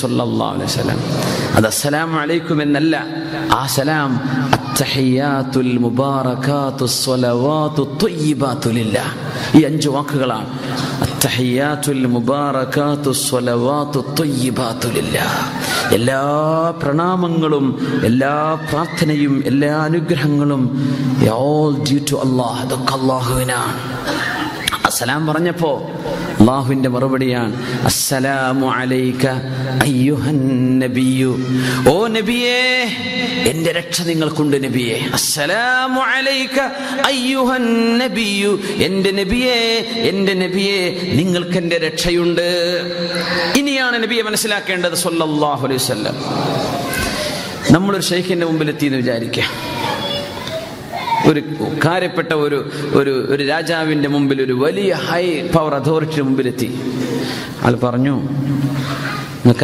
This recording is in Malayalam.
സല്ലല്ലാഹു അലൈഹി വസല്ലം. അത് അസ്സലാമു അലൈക്കും എന്നല്ല, ആ സലാം അത്തഹിയാത്തുൽ മുബാറകാത്തുസ് സ്വലവാത്തുത് ത്വയ്യിബാതു ലില്ലാഹ്. ഈ 5 വാക്കുകളാണ്. അത്തഹിയാത്തുൽ മുബാറകാത്തുസ് സ്വലവാത്തുത് ത്വയ്യിബാതു ലില്ലാഹ്. എല്ലാ പ്രണാമങ്ങളും എല്ലാ പ്രാർത്ഥനയും എല്ലാ അനുഗ്രഹങ്ങളും all due to Allah. അതൊക്കെ അല്ലാഹുവിനാണ്. അസ്സലാം പറഞ്ഞപ്പോ അല്ലാഹുവിന്റെ മറുപടിയാണ് അസ്സലാമു അലൈക അയ്യുഹൻ നബിയു. ഓ നബിയേ, എന്റെ രക്ഷ നിങ്ങൾക്കുണ്ട് നബിയേ. അസ്സലാമു അലൈക അയ്യുഹൻ നബിയു. എന്റെ നബിയേ നിങ്ങൾക്ക് എന്റെ രക്ഷയുണ്ട്. ഇനിയാണ് നബിയെ മനസ്സിലാക്കേണ്ടത് സല്ലല്ലാഹു അലൈഹി വസല്ലം. നമ്മളൊരു ശൈഖിന്റെ മുമ്പിൽ എത്തിയെന്ന് വിചാരിക്കുക. ഒരു കാര്യപ്പെട്ട ഒരു രാജാവിന്റെ മുമ്പിൽ, ഒരു വലിയ ഹൈ പവർ അതോറിറ്റിയുടെ മുമ്പിലെത്തി. ആൾ പറഞ്ഞു, നിങ്ങൾക്ക്